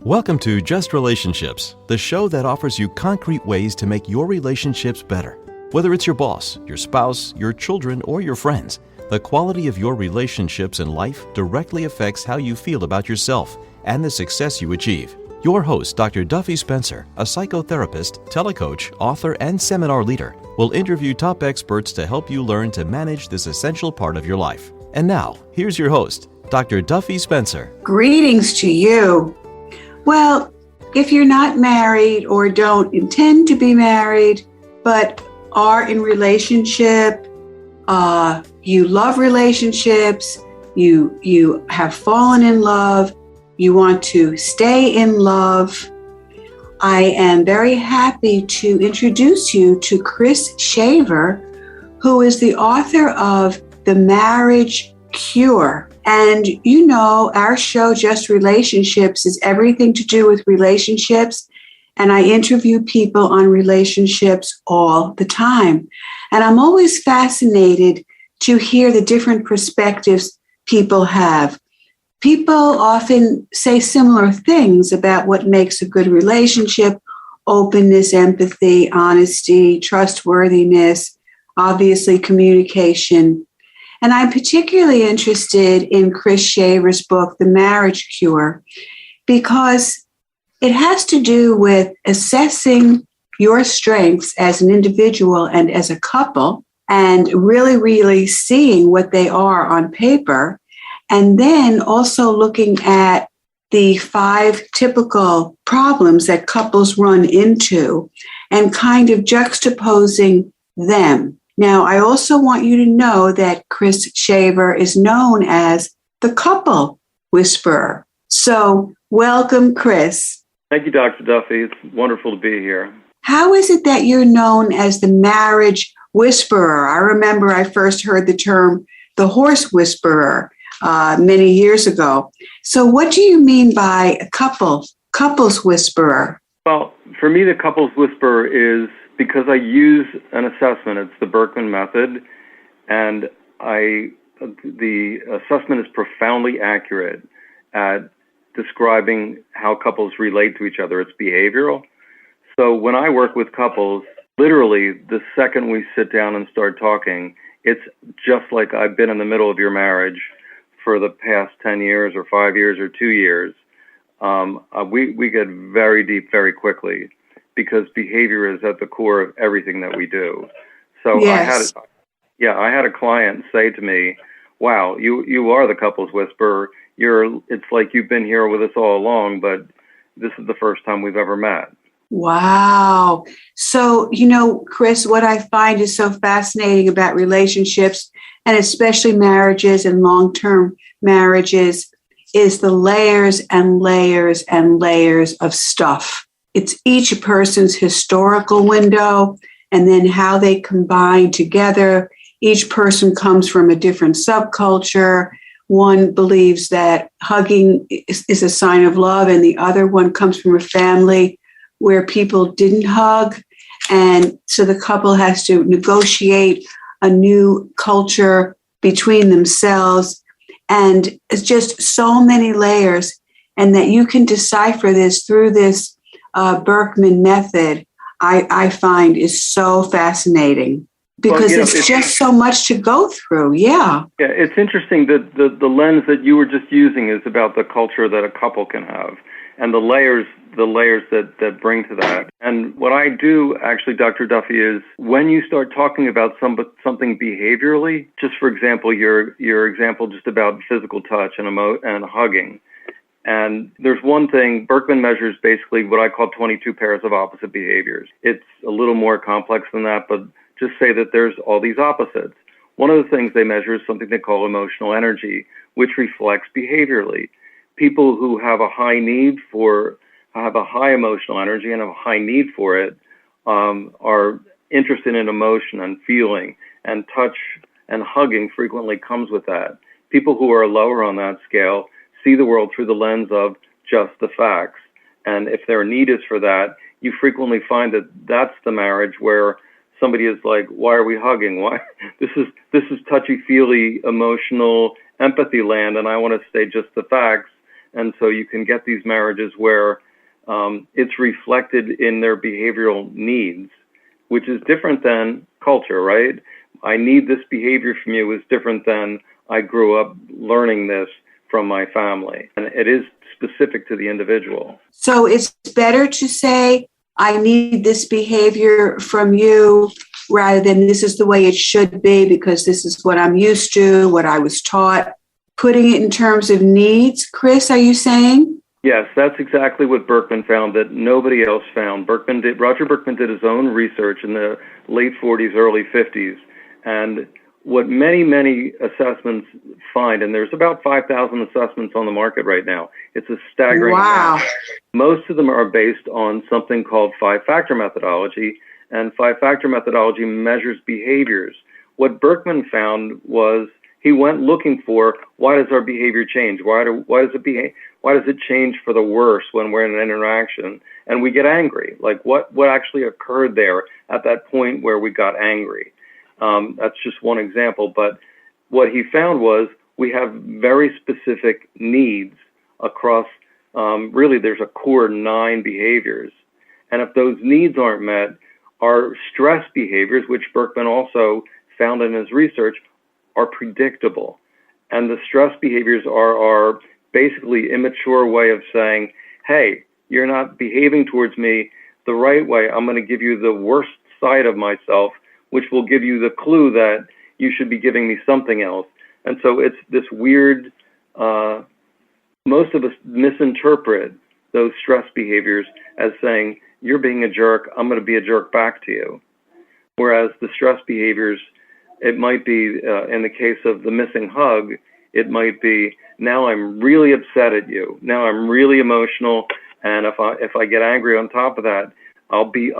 Welcome to Just Relationships, the show that offers you concrete ways to make your relationships better. Whether it's your boss, your spouse, your children, or your friends, the quality of your relationships in life directly affects how you feel about yourself and the success you achieve. Your host, Dr. Duffy Spencer, a psychotherapist, telecoach, author, and seminar leader, will interview top experts to help you learn to manage this essential part of your life. And now, here's your host, Dr. Duffy Spencer. Greetings to you. Well, if you're not married or don't intend to be married, but are in relationship, you love relationships, you have fallen in love, you want to stay in love, I am very happy to introduce you to Chris Shaver, who is the author of The Marriage Cure. And you know, our show, Just Relationships, is everything to do with relationships. And I interview people on relationships all the time. And I'm always fascinated to hear the different perspectives people have. People often say similar things about what makes a good relationship: openness, empathy, honesty, trustworthiness, obviously communication. And I'm particularly interested in Chris Shaver's book, The Marriage Cure, because it has to do with assessing your strengths as an individual and as a couple, and really seeing what they are on paper, and then also looking at the 5 typical problems that couples run into and kind of juxtaposing them. Now, I also want you to know that Chris Shaver is known as the couple whisperer. So welcome, Chris. Thank you, Dr. Duffy. It's wonderful to be here. How is it that you're known as the marriage whisperer? I remember I first heard the term the horse whisperer many years ago. So what do you mean by a couples whisperer? Well, for me, the couples whisperer is because I use an assessment. It's the Berkman method, and the assessment is profoundly accurate at describing how couples relate to each other. It's behavioral. So when I work with couples, literally the second we sit down and start talking, it's just like I've been in the middle of your marriage for the past 10 years or 5 years or 2 years. We get very deep very quickly, because behavior is at the core of everything that we do. So yes. I had a client say to me, "Wow, you are the couples whisperer. It's like you've been here with us all along, but this is the first time we've ever met." Wow. So, Chris, what I find is so fascinating about relationships, and especially marriages and long-term marriages, is the layers and layers and layers of stuff. It's each person's historical window, and then how they combine together. Each person comes from a different subculture. One believes that hugging is a sign of love, and the other one comes from a family where people didn't hug. And so the couple has to negotiate a new culture between themselves. And it's just so many layers, and that you can decipher this through this Berkman method, I find is so fascinating, because it's just so much to go through. Yeah, it's interesting that the lens that you were just using is about the culture that a couple can have, and the layers that bring to that. And what I do actually, Dr. Duffy, is when you start talking about something behaviorally, just for example, your example just about physical touch and hugging. And there's one thing, Berkman measures basically what I call 22 pairs of opposite behaviors. It's a little more complex than that, but just say that there's all these opposites. One of the things they measure is something they call emotional energy, which reflects behaviorally. People who have a high emotional energy and have a high need for it are interested in emotion and feeling, and touch and hugging frequently comes with that. People who are lower on that scale see the world through the lens of just the facts. And if their need is for that, you frequently find that that's the marriage where somebody is like, "Why are we hugging? Why? This is touchy-feely, emotional empathy land, and I want to say just the facts." And so you can get these marriages where it's reflected in their behavioral needs, which is different than culture, right? I need this behavior from you is different than I grew up learning this from my family. And it is specific to the individual. So it's better to say, I need this behavior from you, rather than this is the way it should be because this is what I'm used to, what I was taught. Putting it in terms of needs, Chris, are you saying? Yes, that's exactly what Berkman found that nobody else found. Roger Berkman did his own research in the late 40s, early 50s. And what many, many assessments find, and there's about 5,000 assessments on the market right now. It's a staggering amount. Most of them are based on something called five-factor methodology, and five-factor methodology measures behaviors. What Berkman found was he went looking for, why does our behavior change? Why does it change for the worse when we're in an interaction and we get angry? Like what actually occurred there at that point where we got angry? That's just one example, but what he found was we have very specific needs across, really there's a core 9 behaviors. And if those needs aren't met, our stress behaviors, which Berkman also found in his research, are predictable. And the stress behaviors are basically immature way of saying, hey, you're not behaving towards me the right way. I'm going to give you the worst side of myself, which will give you the clue that you should be giving me something else. And so it's this weird, most of us misinterpret those stress behaviors as saying, you're being a jerk, I'm going to be a jerk back to you. Whereas the stress behaviors, it might be, in the case of the missing hug, it might be, now I'm really upset at you. Now I'm really emotional. And if I get angry on top of that, I'll be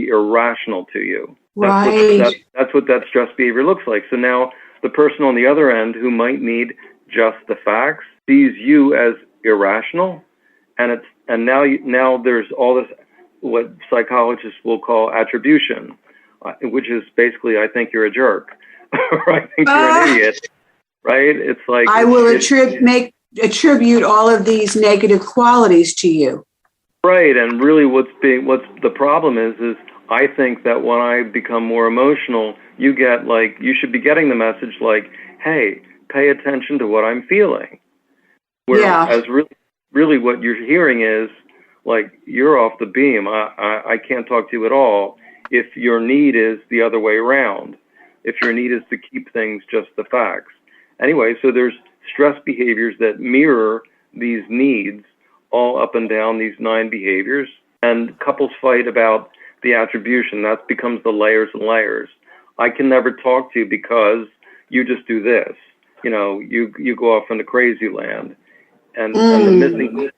irrational to you. That's what that stress behavior looks like. So now the person on the other end who might need just the facts sees you as irrational, and now there's all this what psychologists will call attribution, which is basically I think you're a jerk, or I think you're an idiot, right? It's like I will attribute all of these negative qualities to you. Right, and really what's the problem is I think that when I become more emotional, you should be getting the message like, hey, pay attention to what I'm feeling. Whereas really what you're hearing is like, you're off the beam. I can't talk to you at all if your need is the other way around. If your need is to keep things just the facts. Anyway, so there's stress behaviors that mirror these needs all up and down these 9 behaviors. And couples fight about the attribution. That becomes the layers and layers. I can never talk to you because you just do this. You know, you go off into crazy land. And the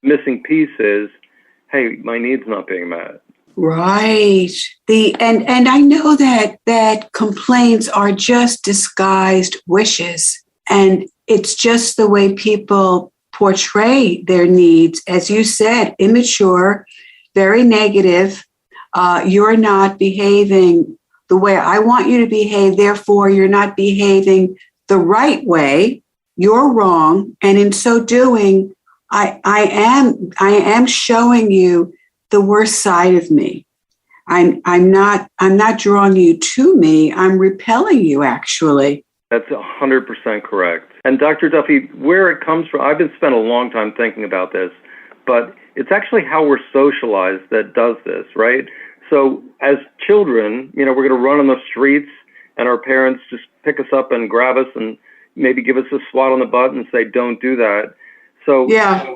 missing piece is, hey, my need's not being met. Right. And I know that complaints are just disguised wishes. And it's just the way people portray their needs, as you said, immature, very negative. You're not behaving the way I want you to behave. Therefore, you're not behaving the right way. You're wrong. And in so doing, I am showing you the worst side of me. I'm not drawing you to me. I'm repelling you, actually. That's 100% correct. And Dr. Duffy, where it comes from, I've been spent a long time thinking about this, but it's actually how we're socialized that does this, right? So as children, we're going to run on the streets and our parents just pick us up and grab us and maybe give us a swat on the butt and say, don't do that. So, yeah.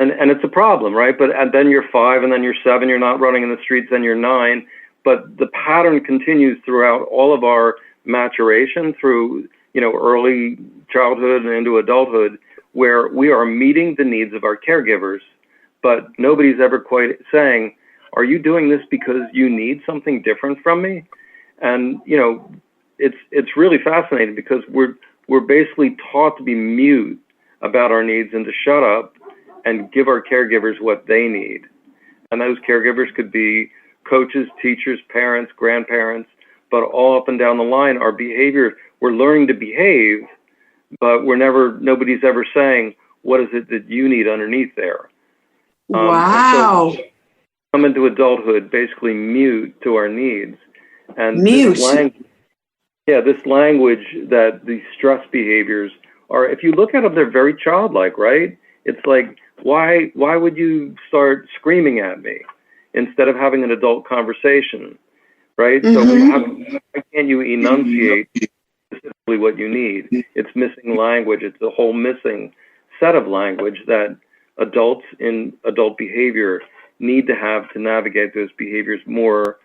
And it's a problem, right? And then you're 5 and then you're 7, you're not running in the streets, then you're 9. But the pattern continues throughout all of our maturation through, early childhood and into adulthood, where we are meeting the needs of our caregivers, but nobody's ever quite saying, are you doing this because you need something different from me? And, it's really fascinating because we're basically taught to be mute about our needs and to shut up and give our caregivers what they need. And those caregivers could be coaches, teachers, parents, grandparents, but all up and down the line, our behavior, we're learning to behave, but nobody's ever saying, what is it that you need underneath there? Wow. And so come into adulthood basically mute to our needs. And Mute. this language that these stress behaviors are, if you look at them, they're very childlike, right? It's like, why would you start screaming at me instead of having an adult conversation, right? So why can't you enunciate specifically what you need? It's missing language. It's a whole missing set of language that adults in adult behavior need to have to navigate those behaviors more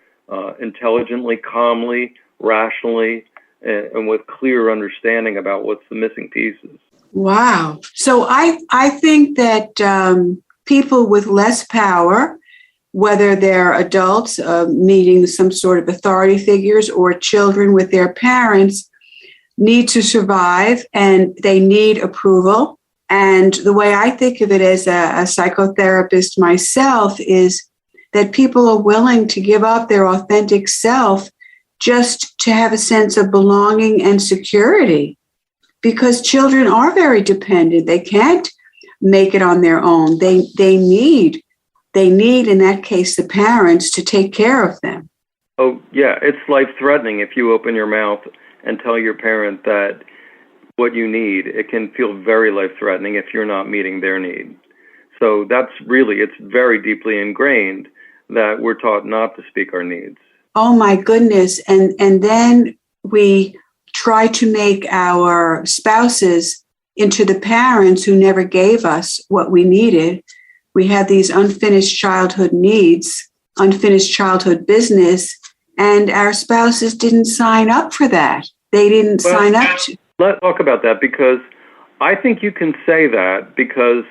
intelligently, calmly, rationally, and with clear understanding about what's the missing pieces. Wow. So I think that people with less power, whether they're adults meeting some sort of authority figures or children with their parents, need to survive and they need approval. And the way I think of it as a psychotherapist myself is that people are willing to give up their authentic self just to have a sense of belonging and security. Because children are very dependent. They can't make it on their own. They need, in that case, the parents to take care of them. Oh, yeah, it's life-threatening if you open your mouth and tell your parent that what you need. It can feel very life-threatening if you're not meeting their need. So that's really, it's very deeply ingrained that we're taught not to speak our needs. Oh, my goodness. And then we try to make our spouses into the parents who never gave us what we needed. We have these unfinished childhood needs, unfinished childhood business, and our spouses didn't sign up for that. They didn't sign up to. Let's talk about that, because I think you can say that because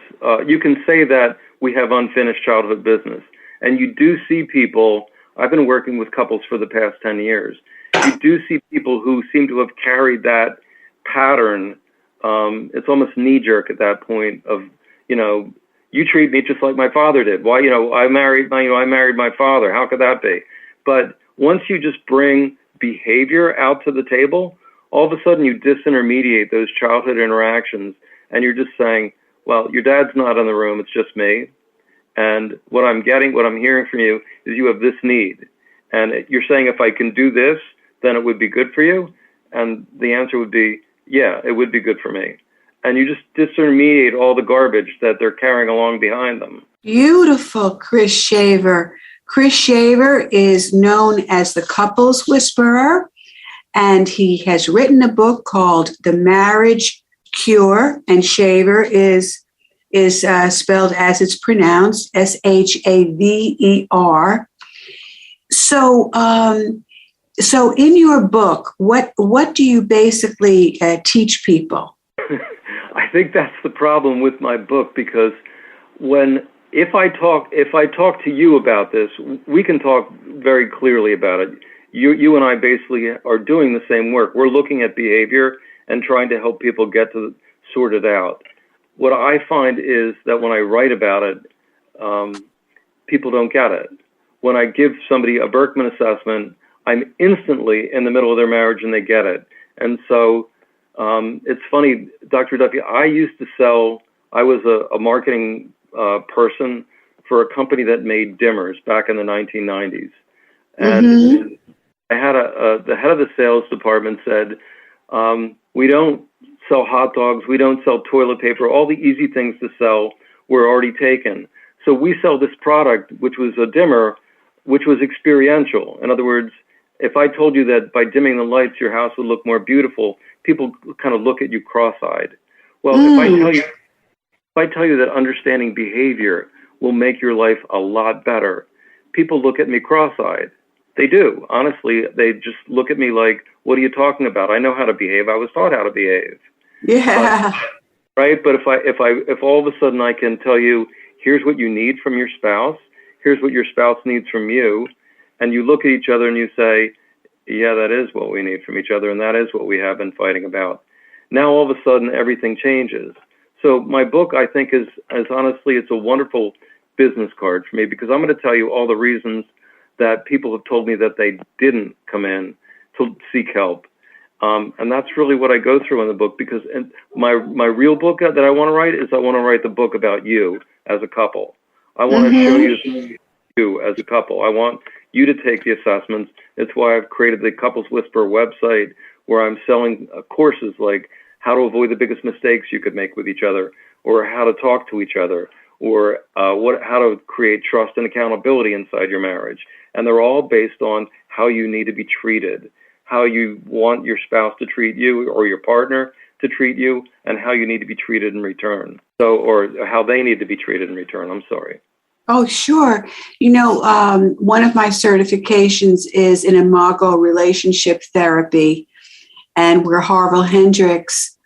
you can say that we have unfinished childhood business. And you do see people, I've been working with couples for the past 10 years. You do see people who seem to have carried that pattern. It's almost knee-jerk at that point of, you treat me just like my father did. Why, I married my father. How could that be? But once you just bring behavior out to the table, all of a sudden you disintermediate those childhood interactions, and you're just saying, well, your dad's not in the room, it's just me. And what I'm hearing from you is you have this need. And you're saying, if I can do this, then it would be good for you. And the answer would be, yeah, it would be good for me. And you just disintermediate all the garbage that they're carrying along behind them. Beautiful, Chris Shaver. Chris Shaver is known as the Couples Whisperer, and he has written a book called The Marriage Cure, and Shaver is spelled as it's pronounced, Shaver. So in your book, what do you basically teach people? I think that's the problem with my book, because if I talk to you about this, we can talk very clearly about it. You and I basically are doing the same work. We're looking at behavior and trying to help people get to sort it out. What I find is that when I write about it, people don't get it. When I give somebody a Berkman assessment, I'm instantly in the middle of their marriage and they get it. And so it's funny, Dr. Duffy, I was a marketing person for a company that made dimmers back in the 1990s. And I had the head of the sales department said, we don't sell hot dogs, we don't sell toilet paper, all the easy things to sell were already taken. So we sell this product, which was a dimmer, which was experiential. In other words, if I told you that by dimming the lights, your house would look more beautiful, people kind of look at you cross-eyed. Well, if I tell you that understanding behavior will make your life a lot better, people look at me cross-eyed. They do. Honestly, they just look at me like, what are you talking about? I know how to behave. I was taught how to behave. Yeah. Right? But if all of a sudden I can tell you, here's what you need from your spouse, here's what your spouse needs from you, and you look at each other and you say, yeah, that is what we need from each other, and that is what we have been fighting about. Now all of a sudden everything changes. So my book, I think, is honestly, it's a wonderful business card for me, because I'm going to tell you all the reasons that people have told me that they didn't come in to seek help. And that's really what I go through in the book, because my real book that I want to write is I want to write the book about you as a couple. I want to show you as a couple. I want you to take the assessments. It's why I've created the Couples Whisperer website, where I'm selling courses like how to avoid the biggest mistakes you could make with each other, or how to talk to each other, or how to create trust and accountability inside your marriage. And they're all based on how you need to be treated, how you want your spouse to treat you or your partner to treat you, and how you need to be treated in return. So, or how they need to be treated in return. I'm sorry. Oh, sure. One of my certifications is in imago relationship therapy, and where Harville Hendricks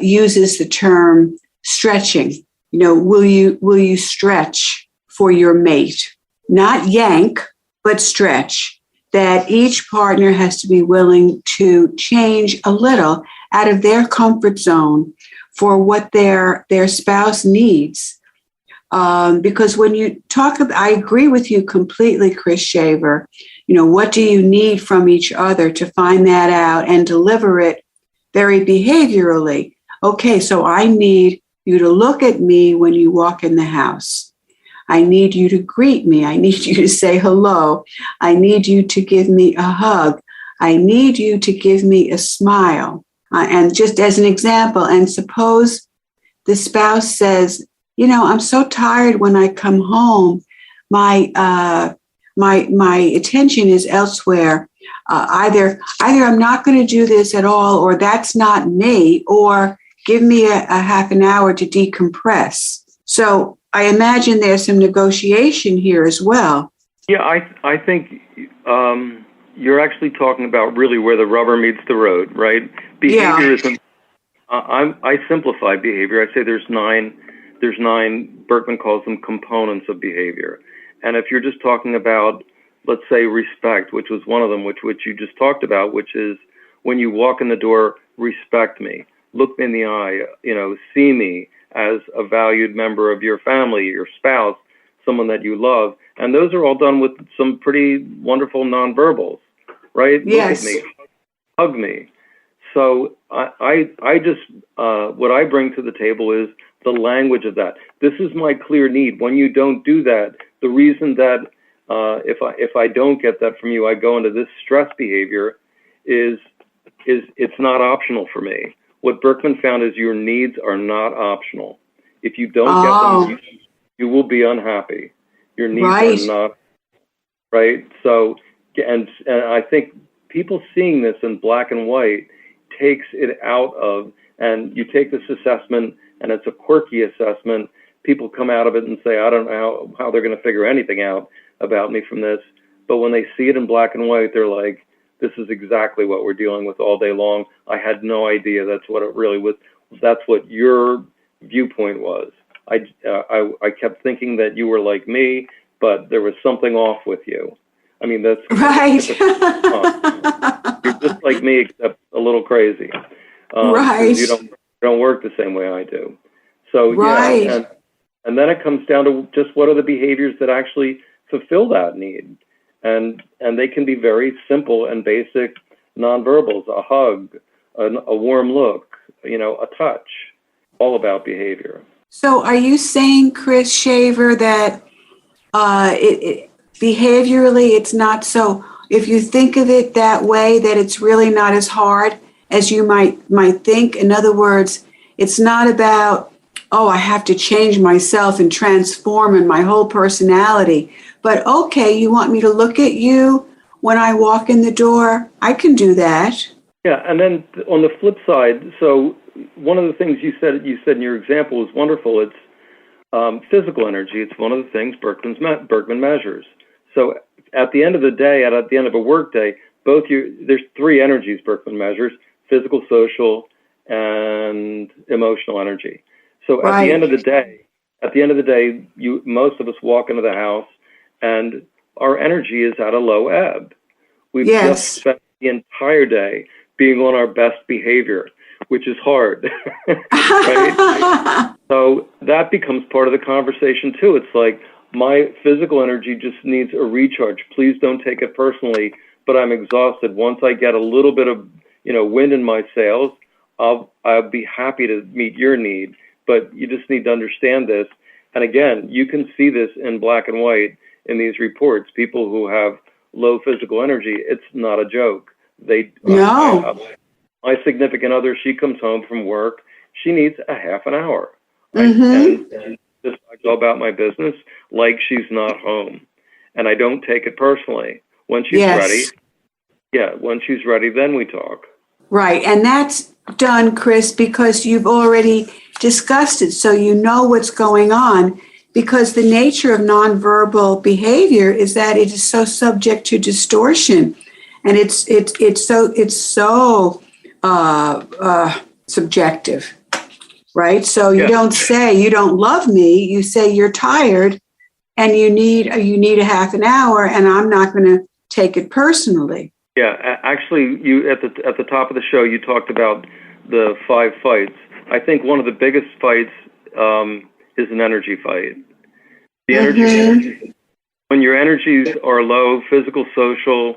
uses the term stretching. Will you stretch for your mate? Not yank, but stretch. That each partner has to be willing to change a little out of their comfort zone for what their spouse needs. Because when you talk about, I agree with you completely, Chris Shaver. What do you need from each other to find that out and deliver it very behaviorally? Okay, so I need you to look at me when you walk in the house. I need you to greet me. I need you to say hello. I need you to give me a hug. I need you to give me a smile. And just as an example, and suppose the spouse says, I'm so tired when I come home. My attention is elsewhere. Either I'm not going to do this at all, or that's not me, or give me a half an hour to decompress. So I imagine there's some negotiation here as well. Yeah, I think you're actually talking about really where the rubber meets the road, right? Behavior isn't. I simplify behavior. I say there's nine. Berkman calls them components of behavior. And if you're just talking about, let's say, respect, which was one of them, which you just talked about, which is when you walk in the door, respect me, look me in the eye, see me as a valued member of your family, your spouse, someone that you love. And those are all done with some pretty wonderful nonverbals, right? Yes. Look at me, hug me. So I just, what I bring to the table is the language of that. This is my clear need. When you don't do that, the reason that if I don't get that from you, I go into this stress behavior is it's not optional for me. What Berkman found is your needs are not optional. If you don't get them, you will be unhappy. Your needs are not, right? So, and I think people seeing this in black and white takes it out of, and you take this assessment and it's a quirky assessment. People come out of it and say, I don't know how they're going to figure anything out about me from this. But when they see it in black and white, they're like, this is exactly what we're dealing with all day long. I had no idea that's what it really was. That's what your viewpoint was. I kept thinking that you were like me, but there was something off with you. I mean, that's right. You're just like me, except a little crazy. Right. You don't work the same way I do. So right. Yeah, and then it comes down to just what are the behaviors that actually fulfill that need. And they can be very simple and basic nonverbals, a hug, a warm look, a touch, all about behavior. So are you saying, Chris Shaver, that behaviorally it's not so, if you think of it that way, that it's really not as hard as you might think? In other words, it's not about, I have to change myself and transform in my whole personality. But okay, you want me to look at you when I walk in the door? I can do that. Yeah, and then on the flip side, so one of the things you said in your example was wonderful. It's physical energy. It's one of the things Berkman measures. So at the end of the day, at the end of a work day, there's three energies Berkman measures: physical, social, and emotional energy. So at the end of the day, most of us walk into the house and our energy is at a low ebb. We've just spent the entire day being on our best behavior, which is hard, right? So that becomes part of the conversation too. It's like, my physical energy just needs a recharge. Please don't take it personally, but I'm exhausted. Once I get a little bit of wind in my sails, I'll be happy to meet your need. But you just need to understand this. And again, you can see this in black and white in these reports. People who have low physical energy, it's not a joke. No. My significant other, she comes home from work, she needs a half an hour. Mm-hmm. And just I go about my business like she's not home. And I don't take it personally. When she's ready, when she's ready, then we talk. Right. And that's done, Chris, because you've already discussed it. So you know what's going on, because the nature of nonverbal behavior is that it is so subject to distortion. And it's so subjective, right? So you don't say you don't love me. You say you're tired and you need a half an hour, and I'm not going to take it personally. Yeah, actually, you at the top of the show, you talked about the 5 fights. I think one of the biggest fights is an energy fight. The energy, when your energies are low, physical, social,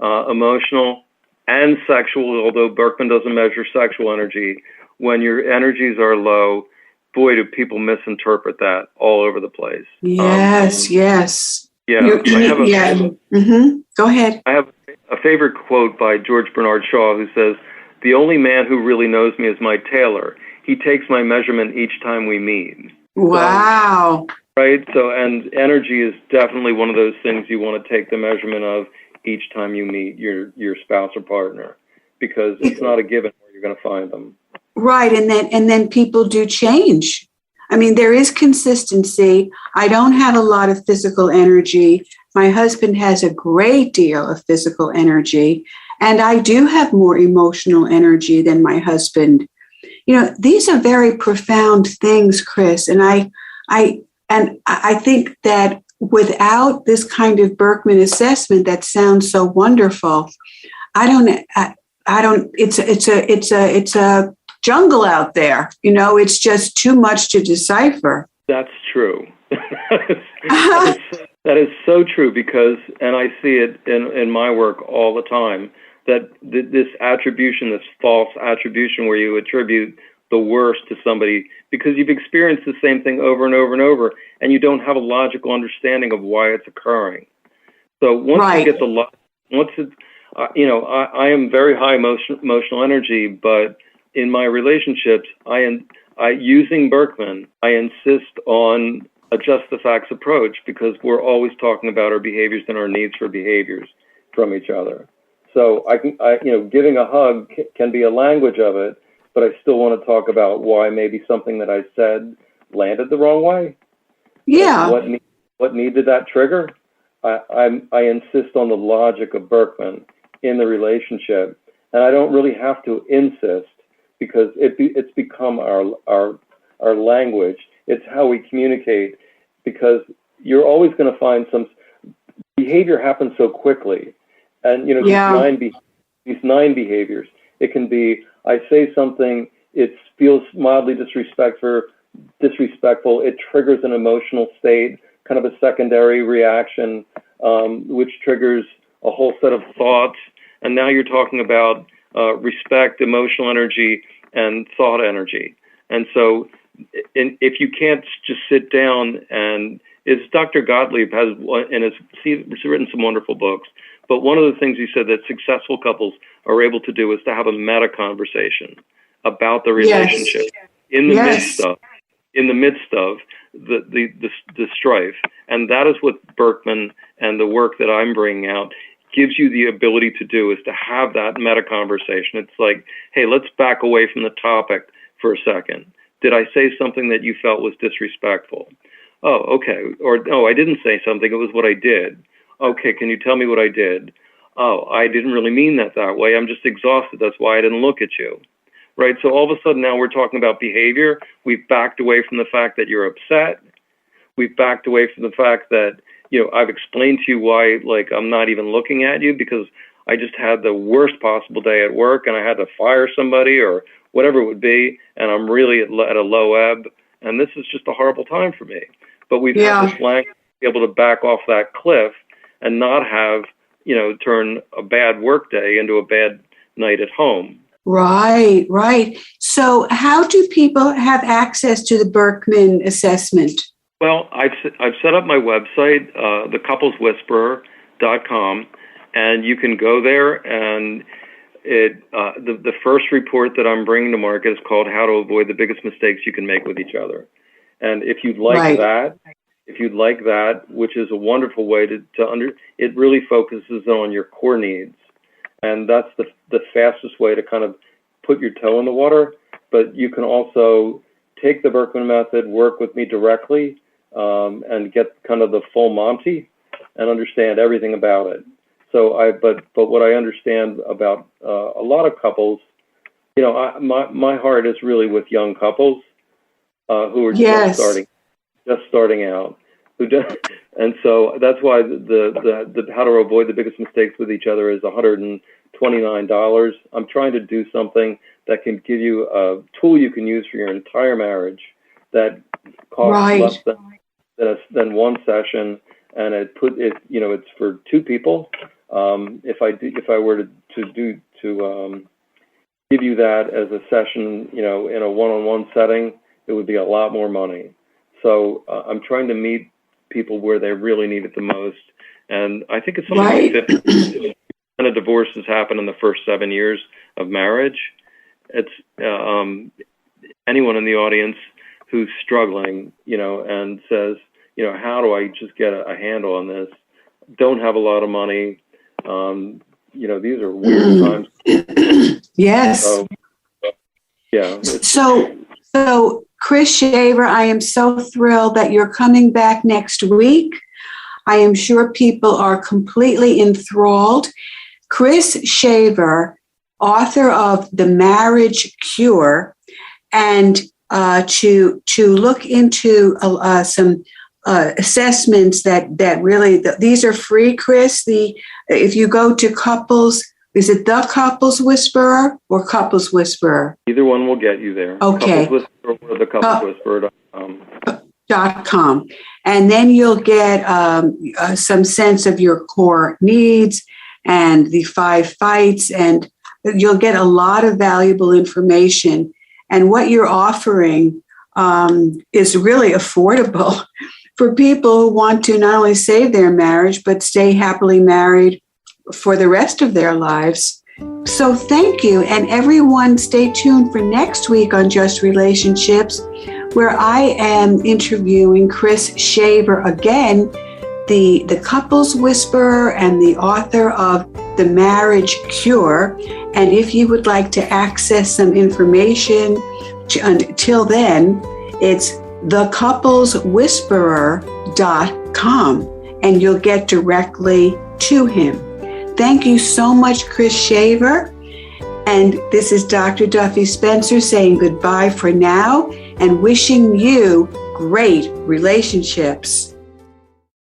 emotional, and sexual, although Berkman doesn't measure sexual energy, when your energies are low, boy, do people misinterpret that all over the place. Yes. Yeah, Go ahead. I have a favorite quote by George Bernard Shaw, who says, "The only man who really knows me is my tailor. He takes my measurement each time we meet." Wow. So, right? So, and energy is definitely one of those things you want to take the measurement of each time you meet your spouse or partner, because it's not a given where you're going to find them. Right. And then people do change. I mean, there is consistency. I don't have a lot of physical energy. My husband has a great deal of physical energy, and I do have more emotional energy than my husband. These are very profound things, Chris. And I think that without this kind of Berkman assessment that sounds so wonderful, it's a jungle out there. It's just too much to decipher. That's true. That is so true, because, and I see it in my work all the time, that this attribution, this false attribution where you attribute the worst to somebody because you've experienced the same thing over and over and over, and you don't have a logical understanding of why it's occurring. So once you get I am very high emotional energy, but in my relationships, using Berkman, I insist on a just the facts approach, because we're always talking about our behaviors and our needs for behaviors from each other. So giving a hug can be a language of it, but I still want to talk about why maybe something that I said landed the wrong way. Yeah. What need did that trigger? I insist on the logic of Berkman in the relationship, and I don't really have to insist, because it's become our language. It's how we communicate, because you're always going to find some behavior happens so quickly. And, these 9 behaviors, it can be, I say something, it feels mildly disrespectful, it triggers an emotional state, kind of a secondary reaction, which triggers a whole set of thoughts. And now you're talking about respect, emotional energy, and thought energy. And so if you can't just sit down and, it's Dr. Gottlieb has he's written some wonderful books, but one of the things he said that successful couples are able to do is to have a meta conversation about the relationship in the midst of the strife. And that is what Berkman and the work that I'm bringing out gives you the ability to do, is to have that meta conversation. It's like, hey, let's back away from the topic for a second. Did I say something that you felt was disrespectful? Oh, okay. Or, no, I didn't say something. It was what I did. Okay, can you tell me what I did? Oh, I didn't really mean that way. I'm just exhausted. That's why I didn't look at you. Right? So all of a sudden now we're talking about behavior. We've backed away from the fact that you're upset. We've backed away from the fact that, I've explained to you why, I'm not even looking at you because I just had the worst possible day at work and I had to fire somebody or whatever it would be, and I'm really at a low ebb, and this is just a horrible time for me. But we've had this language to be able to back off that cliff and not have, turn a bad work day into a bad night at home. Right, right. So how do people have access to the Berkman assessment? Well, I've set up my website, thecoupleswhisperer.com, and you can go there, and the first report that I'm bringing to market is called "How to Avoid the Biggest Mistakes You Can Make with Each Other." And if you'd like that, which is a wonderful way it really focuses on your core needs, and that's the fastest way to kind of put your toe in the water. But you can also take the Berkman method, work with me directly, and get kind of the full Monty and understand everything about it. So but what I understand about a lot of couples, my heart is really with young couples who are just starting out. And so that's why the how to avoid the biggest mistakes with each other is $129. I'm trying to do something that can give you a tool you can use for your entire marriage that costs less than one session, and it's for two people. If I were to give you that as a session, in a one-on-one setting, it would be a lot more money. So I'm trying to meet people where they really need it the most. And I think it's something like 50% of divorces happen in the first 7 years of marriage. It's anyone in the audience who's struggling, and says, how do I just get a handle on this? Don't have a lot of money. These are weird times. Yes. So, yeah. So Chris Shaver, I am so thrilled that you're coming back next week. I am sure people are completely enthralled. Chris Shaver, author of The Marriage Cure, and to look into some assessments that really, these are free, Chris. If you go to Couples, is it The Couples Whisperer or Couples Whisperer? Either one will get you there. Okay. Couples Whisperer or thecoupleswhisperer.com. And then you'll get some sense of your core needs and the 5 fights, and you'll get a lot of valuable information. And what you're offering is really affordable for people who want to not only save their marriage, but stay happily married for the rest of their lives. So thank you. And everyone, stay tuned for next week on Just Relationships, where I am interviewing Chris Shaver again, the Couples Whisperer and the author of The Marriage Cure. And if you would like to access some information until then, it's thecoupleswhisperer.com, and you'll get directly to him. Thank you so much, Chris Shaver. And this is Dr. Duffy Spencer saying goodbye for now and wishing you great relationships.